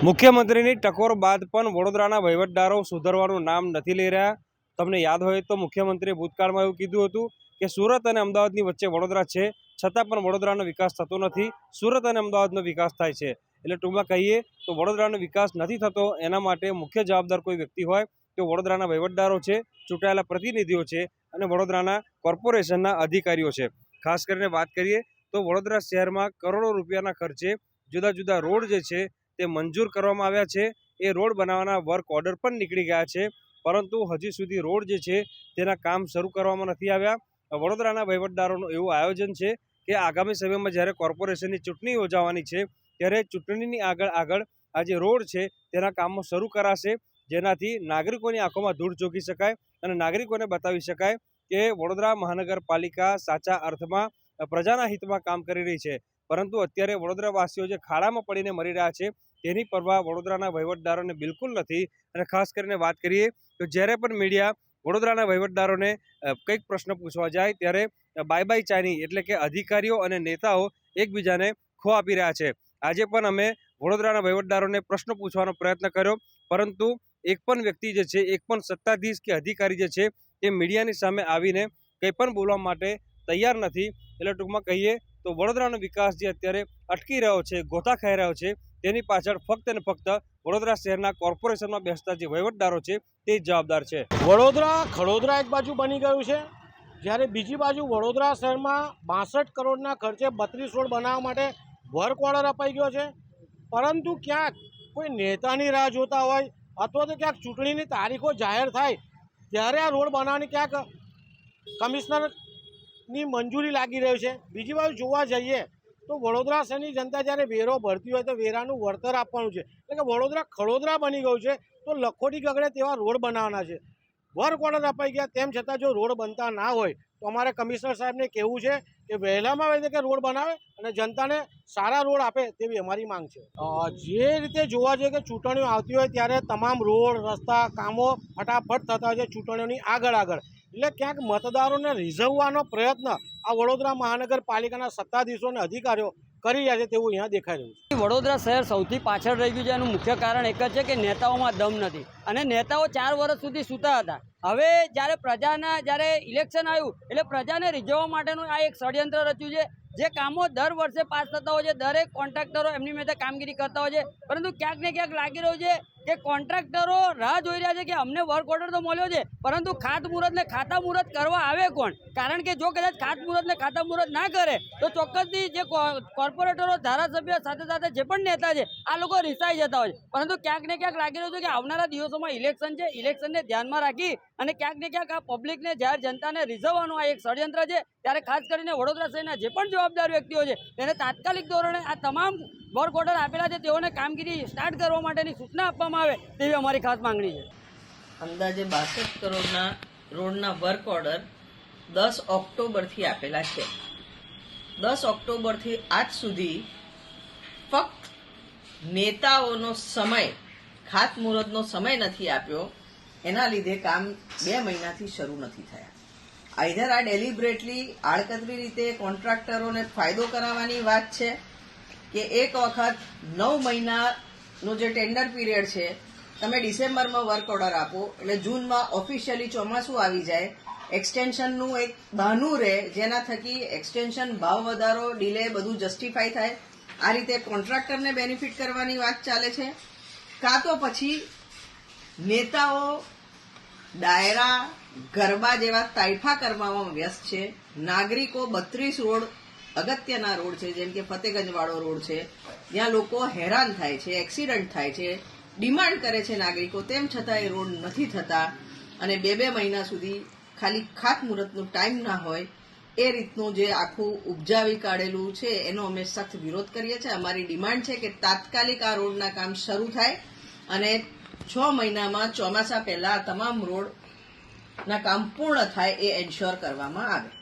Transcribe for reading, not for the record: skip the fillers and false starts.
મુખ્યમંત્રીની ટકોર બાદ પણ વડોદરાના વહીવટદારો સુધરવાનું નામ નથી લઈ રહ્યા। તમને યાદ હોય તો મુખ્યમંત્રીએ ભૂતકાળમાં એવું કીધું હતું કે સુરત અને અમદાવાદની વચ્ચે વડોદરા છે, છતાં પણ વડોદરાનો વિકાસ થતો નથી, સુરત અને અમદાવાદનો વિકાસ થાય છે। એટલે ટૂંકમાં કહીએ તો વડોદરાનો વિકાસ નથી થતો, એના માટે મુખ્ય જવાબદાર કોઈ વ્યક્તિ હોય તો વડોદરાના વહીવટદારો છે, ચૂંટાયેલા પ્રતિનિધિઓ છે અને વડોદરાના કોર્પોરેશનના અધિકારીઓ છે। ખાસ કરીને વાત કરીએ તો વડોદરા શહેરમાં કરોડો રૂપિયાના ખર્ચે જુદા જુદા રોડ જે છે તે મંજૂર કરવામાં આવ્યા છે। એ રોડ બનાવવાના વર્ક ઓર્ડર પણ નીકળી ગયા છે, પરંતુ હજી સુધી રોડ જે છે તેના કામ શરૂ કરવામાં નથી આવ્યા। વડોદરાના વહીવટદારોનું એવું આયોજન છે કે આગામી સમયમાં જ્યારે કોર્પોરેશનની ચૂંટણી યોજાવાની છે ત્યારે ચૂંટણીની આગળ આ જે રોડ છે તેના કામો શરૂ કરાશે, જેનાથી નાગરિકોની આંખોમાં ધૂળ ઝોકી શકાય અને નાગરિકોને બતાવી શકાય કે વડોદરા મહાનગરપાલિકા સાચા અર્થમાં પ્રજાના હિતમાં કામ કરી રહી છે। પરંતુ અત્યારે વડોદરાવાસીઓ જે ખાડામાં પડીને મરી રહ્યા છે તેની પરવા વડોદરાના વહીવટદારોને બિલકુલ નથી। અને ખાસ કરીને વાત કરીએ તો જ્યારે પણ મીડિયા વડોદરાના વહીવટદારોને કંઈક પ્રશ્ન પૂછવા જાય ત્યારે બાય બાય ચાઇની એટલે કે અધિકારીઓ અને નેતાઓ એકબીજાને ખો આપી રહ્યા છે। આજે પણ અમે વડોદરાના વહીવટદારોને પ્રશ્ન પૂછવાનો પ્રયત્ન કર્યો, પરંતુ એક પણ વ્યક્તિ જે છે, એક પણ સત્તાધીશ કે અધિકારી જે છે તે મીડિયાની સામે આવીને કંઈ પણ બોલવા માટે તૈયાર નથી। એટલે ટૂંકમાં કહીએ તો વડોદરાનો વિકાસ જે અત્યારે અટકી રહ્યો છે, ગોથા ખાઈ રહ્યો છે, તેની પાછળ ફક્ત અને ફક્ત વડોદરા શહેરના કોર્પોરેશનમાં બેસતા જે વહીવટદારો છે તે જ જવાબદાર છે। ખડોદરા એક બાજુ બની ગયું છે, જ્યારે બીજી બાજુ વડોદરા શહેરમાં 62 કરોડના ખર્ચે 32 રોડ બનાવવા માટે વર્ક ઓર્ડર અપાઈ ગયો છે, પરંતુ ક્યાંક કોઈ નેતાની રાહ જોતા હોય અથવા તો ક્યાંક ચૂંટણીની તારીખો જાહેર થાય ત્યારે આ રોડ બનાવવાની ક્યાંક કમિશનરની મંજૂરી લાગી રહ્યું છે। બીજી બાજુ જોવા જઈએ તો વડોદરા શહેરની જનતા જ્યારે વેરો ભરતી હોય તો વેરાનું વળતર આપવાનું છે, એટલે કે વડોદરા ખડોદરા બની ગયું છે તો લખોટી ગગડે તેવા રોડ બનાવવાના છે। વર્ક ઓર્ડર અપાઈ ગયા તેમ છતાં જો રોડ બનતા ના હોય તો અમારે કમિશનર સાહેબને કહેવું છે કે વહેલામાં વહેલી તકે રોડ બનાવે અને જનતાને સારા રોડ આપે તેવી અમારી માંગ છે। જે રીતે જોવા જઈએ કે ચૂંટણીઓ આવતી હોય ત્યારે તમામ રોડ રસ્તા કામો ફટાફટ થતા હોય છે ચૂંટણીઓની આગળ, એટલે ક્યાંક મતદારોને રીઝવવાનો પ્રયત્ન આ વડોદરા મહાનગરપાલિકાના સત્તાધીશો અને અધિકારીઓ કરી રહ્યા છે તેવું અહીંયા દેખાઈ રહ્યું છે। વડોદરા શહેર સૌથી પાછળ રહી ગયું છે, એનું મુખ્ય કારણ એક જ છે કે નેતાઓમાં દમ નથી અને નેતાઓ 4 વર્ષ સુધી સૂતા હતા। હવે જ્યારે ઇલેક્શન આવ્યું એટલે પ્રજાને રીઝવવા માટેનું આ એક ષડયંત્ર રચ્યું છે। જે કામો દર વર્ષે પાસ થતા હોય છે, દરેક કોન્ટ્રાક્ટરો એમની મેળે કામગીરી કરતા હોય છે, પરંતુ ક્યાંક ને ક્યાંક લાગી રહ્યું છે કે કોન્ટ્રાક્ટરો રાહ જોઈ રહ્યા છે કે અમને વર્ક ઓર્ડર તો મળ્યો છે, પરંતુ ખાતમુહૂર્ત ને ખાતામુહૂર્ત કરવા આવે કોણ? કારણ કે જો કદાચ ખાતમુહૂર્ત ને ખાતામુહૂર્ત ના કરે તો ચોક્કસથી જે કોર્પોરેટરો ધારાસભ્ય સાથે જે પણ નેતા છે આ લોકો રિસાઈ જતા હોય છે। પરંતુ ક્યાંક ને ક્યાંક લાગી રહ્યું છે કે આવનારા દિવસોમાં ઇલેક્શન છે, ઇલેક્શનને ધ્યાનમાં રાખી અને ક્યાંક ને ક્યાંક આ પબ્લિકને જાહેર જનતાને રીઝવવાનું આ એક ષડયંત્ર છે। ત્યારે ખાસ કરીને વડોદરા શહેરના જે પણ જવાબદાર વ્યક્તિઓ છે તેને તાત્કાલિક ધોરણે આ તમામ વર્ક ઓર્ડર આપેલા છે તેઓને કામગીરી સ્ટાર્ટ કરવા માટેની સૂચના આપવામાં આવે તેવી અમારી ખાસ માંગણી છે। અંદાજે 62 કરોડના રોડના વર્ક ઓર્ડર 10 ઓક્ટોબરથી આપેલા છે। 10 ઓક્ટોબરથી આજ સુધી ફક્ત નેતાઓનો સમય, ખાતમુહૂર્તનો સમય નથી આપ્યો, એના લીધે કામ 2 મહિનાથી શરૂ નથી થયા। આઈધર આ ડેલિબરેટલી આડકતરી રીતે કોન્ટ્રાક્ટરોને ફાયદો કરાવવાની વાત છે કે એક વખત 9 મહિનાનો જે ટેન્ડર પીરિયડ છે તમે ડિસેમ્બરમાં વર્ક ઓર્ડર આપો એટલે જૂનમાં ઓફિશિયલી ચોમાસું આવી જાય, એક્સટેન્શનનું એક બહાનું રહે જેના થકી એક્સટેન્શન, ભાવ વધારો, ડિલે બધું જસ્ટિફાઈ થાય। આ રીતે કોન્ટ્રાક્ટરને બેનિફિટ કરવાની વાત ચાલે છે, કાં તો પછી નેતાઓ ડાયરા, ગરબા જેવા તાઇફા કરવામાં વ્યસ્ત છે। નાગરિકો 32 રોડ અગત્યના રોડ છે, જેમ કે ફતેગંજવાળો રોડ છે, જ્યાં લોકો હેરાન થાય છે, એક્સિડન્ટ થાય છે, ડિમાન્ડ કરે છે નાગરિકો, તેમ છતાં એ રોડ નથી થતા અને 2 મહિના સુધી ખાલી ખાતમુહૂર્તનો ટાઈમ ના હોય એ રીતનું જે આખું ઉપજાવી કાઢેલું છે એનો અમે સખ્ત વિરોધ કરીએ છીએ। અમારી ડિમાન્ડ છે કે તાત્કાલિક આ રોડના કામ શરૂ થાય અને 6 મહિનામાં ચોમાસા પહેલા તમામ રોડના કામ પૂર્ણ થાય એ એન્શ્યોર કરવામાં આવે।